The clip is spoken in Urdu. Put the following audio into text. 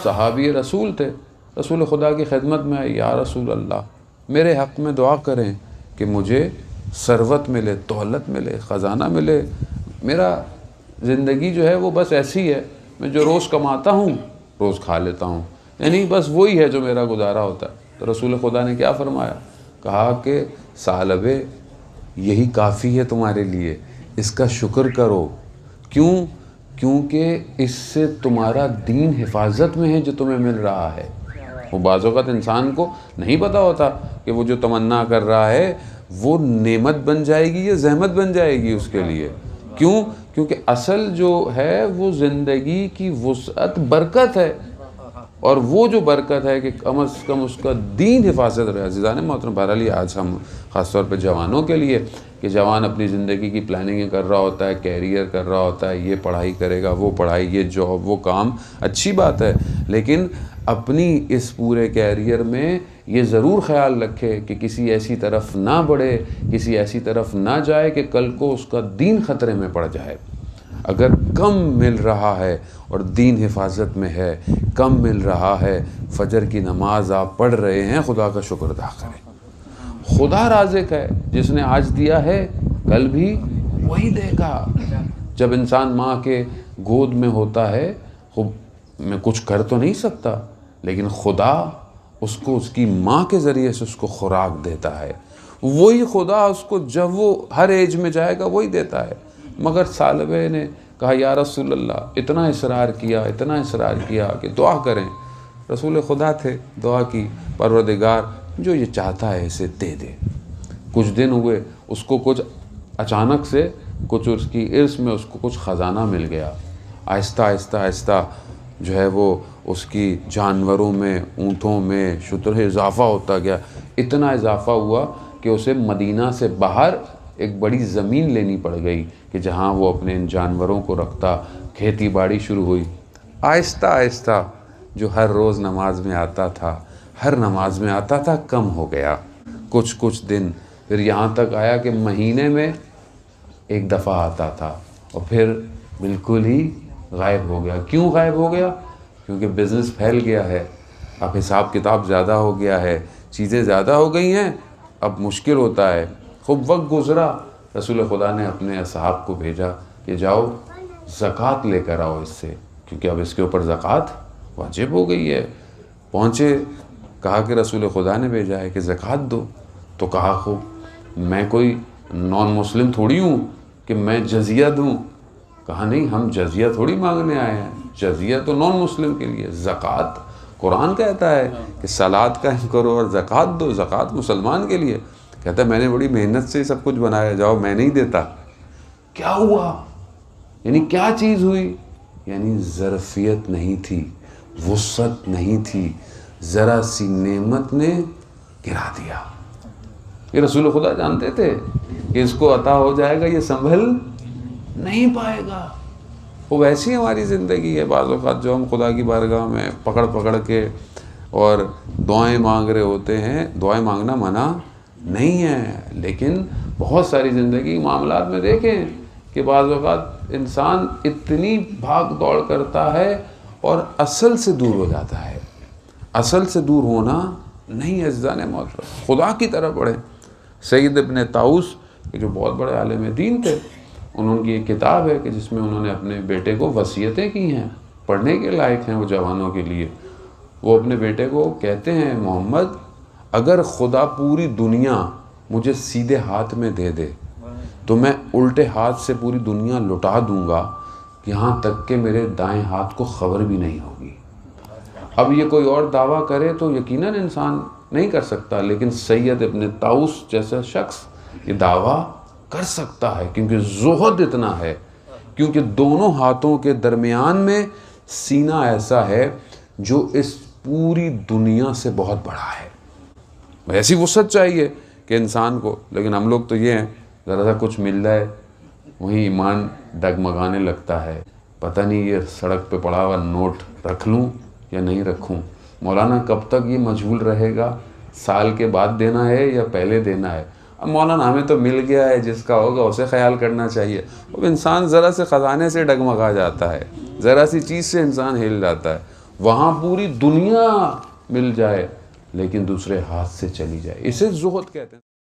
صحابی رسول تھے، رسول خدا کی خدمت میں آئے، یا رسول اللہ میرے حق میں دعا کریں کہ مجھے ثروت ملے، دولت ملے، خزانہ ملے، میرا زندگی جو ہے وہ بس ایسی ہے، میں جو روز کماتا ہوں روز کھا لیتا ہوں، یعنی بس وہی ہے جو میرا گزارا ہوتا ہے۔ تو رسول خدا نے کیا فرمایا؟ کہا کہ ثعلبے یہی کافی ہے تمہارے لیے، اس کا شکر کرو۔ کیوں؟ کیونکہ اس سے تمہارا دین حفاظت میں ہے جو تمہیں مل رہا ہے۔ وہ بعض اوقات انسان کو نہیں پتہ ہوتا کہ وہ جو تمنا کر رہا ہے وہ نعمت بن جائے گی یا زحمت بن جائے گی اس کے لیے۔ کیوں؟ کیونکہ اصل جو ہے وہ زندگی کی وسعت برکت ہے، اور وہ جو برکت ہے کہ کم از کم اس کا دین حفاظت رہے۔ عزیزان محترم، بہرحال آج ہم خاص طور پہ جوانوں کے لیے، کہ جوان اپنی زندگی کی پلاننگ کر رہا ہوتا ہے، کیریئر کر رہا ہوتا ہے، یہ پڑھائی کرے گا، وہ پڑھائی، یہ جاب، وہ کام، اچھی بات ہے، لیکن اپنی اس پورے کیریئر میں یہ ضرور خیال رکھے کہ کسی ایسی طرف نہ بڑھے، کسی ایسی طرف نہ جائے کہ کل کو اس کا دین خطرے میں پڑ جائے۔ اگر کم مل رہا ہے اور دین حفاظت میں ہے، کم مل رہا ہے، فجر کی نماز آپ پڑھ رہے ہیں، خدا کا شکر ادا کریں۔ خدا رازق ہے، جس نے آج دیا ہے کل بھی وہی دے گا۔ جب انسان ماں کے گود میں ہوتا ہے، میں کچھ کر تو نہیں سکتا، لیکن خدا اس کو اس کی ماں کے ذریعے سے اس کو خوراک دیتا ہے۔ وہی خدا اس کو جب وہ ہر ایج میں جائے گا وہی دیتا ہے۔ مگر ثعلبے نے کہا یا رسول اللہ، اتنا اصرار کیا کہ دعا کریں۔ رسول خدا تھے، دعا کی، پروردگار جو یہ چاہتا ہے اسے دے دے۔ کچھ دن ہوئے، اس کو کچھ اچانک سے کچھ اس کی ارث میں اس کو کچھ خزانہ مل گیا۔ آہستہ آہستہ آہستہ جو ہے وہ اس کی جانوروں میں، اونٹوں میں، شتر اضافہ ہوتا گیا۔ اتنا اضافہ ہوا کہ اسے مدینہ سے باہر ایک بڑی زمین لینی پڑ گئی کہ جہاں وہ اپنے ان جانوروں کو رکھتا، کھیتی باڑی شروع ہوئی۔ آہستہ آہستہ جو ہر روز نماز میں آتا تھا، ہر نماز میں آتا تھا، کم ہو گیا۔ کچھ دن، پھر یہاں تک آیا کہ مہینے میں ایک دفعہ آتا تھا، اور پھر بالکل ہی غائب ہو گیا۔ کیوں غائب ہو گیا؟ کیونکہ بزنس پھیل گیا ہے، اب حساب کتاب زیادہ ہو گیا ہے، چیزیں زیادہ ہو گئی ہیں، اب مشکل ہوتا ہے۔ خوب وقت گزرا، رسول خدا نے اپنے اصحاب کو بھیجا کہ جاؤ زکوٰۃ لے کر آؤ اس سے، کیونکہ اب اس کے اوپر زکوٰۃ واجب ہو گئی ہے۔ پہنچے، کہا کہ رسول خدا نے بھیجا ہے کہ زکوٰۃ دو۔ تو کہا خوب میں کوئی نان مسلم تھوڑی ہوں کہ میں جزیہ دوں۔ کہا نہیں، ہم جزیہ تھوڑی مانگنے آئے ہیں، جزیہ تو نان مسلم کے لیے، زکوٰۃ قرآن کہتا ہے کہ صلات قائم کرو اور زکوٰۃ دو، زکوٰۃ مسلمان کے لیے۔ کہتا ہے میں نے بڑی محنت سے سب کچھ بنایا، جاؤ میں نہیں دیتا۔ کیا ہوا؟ یعنی کیا چیز ہوئی؟ یعنی ظرفیت نہیں تھی، وسعت نہیں تھی، ذرا سی نعمت نے گرا دیا۔ یہ رسول خدا جانتے تھے کہ اس کو عطا ہو جائے گا، یہ سنبھل نہیں پائے گا۔ وہ ویسی ہماری زندگی ہے، بعض اوقات جو ہم خدا کی بارگاہ میں پکڑ کے اور دعائیں مانگ رہے ہوتے ہیں۔ دعائیں مانگنا منع نہیں ہے، لیکن بہت ساری زندگی معاملات میں دیکھیں کہ بعض اوقات انسان اتنی بھاگ دوڑ کرتا ہے اور اصل سے دور ہو جاتا ہے۔ اصل سے دور ہونا نہیں، عزیزان محترم، خدا کی طرف بڑھیں۔ سید ابن طاؤس کہ جو بہت بڑے عالم دین تھے، انہوں کی ایک کتاب ہے کہ جس میں انہوں نے اپنے بیٹے کو وصیتیں کی ہیں، پڑھنے کے لائق ہیں وہ جوانوں کے لیے۔ وہ اپنے بیٹے کو کہتے ہیں محمد، اگر خدا پوری دنیا مجھے سیدھے ہاتھ میں دے دے تو میں الٹے ہاتھ سے پوری دنیا لٹا دوں گا، یہاں تک کہ میرے دائیں ہاتھ کو خبر بھی نہیں ہوگی۔ اب یہ کوئی اور دعویٰ کرے تو یقیناً انسان نہیں کر سکتا، لیکن سید ابن طاؤس جیسا شخص یہ دعویٰ کر سکتا ہے، کیونکہ زہد اتنا ہے، کیونکہ دونوں ہاتھوں کے درمیان میں سینہ ایسا ہے جو اس پوری دنیا سے بہت بڑا ہے۔ ایسی وسعت چاہیے کہ انسان کو، لیکن ہم لوگ تو یہ ہیں، ذرا سا کچھ مل جائے وہیں ایمان ڈگمگانے لگتا ہے، پتہ نہیں یہ سڑک پہ پڑا ہوا نوٹ رکھ لوں یا نہیں رکھوں، مولانا کب تک یہ مجھول رہے گا، سال کے بعد دینا ہے یا پہلے دینا ہے۔ اب مولانا ہمیں تو مل گیا ہے، جس کا ہوگا اسے خیال کرنا چاہیے۔ اب انسان ذرا سے خزانے سے ڈگمگا جاتا ہے، ذرا سی چیز سے انسان ہل جاتا ہے۔ وہاں پوری دنیا مل جائے لیکن دوسرے ہاتھ سے چلی جائے، اسے زہد کہتے ہیں۔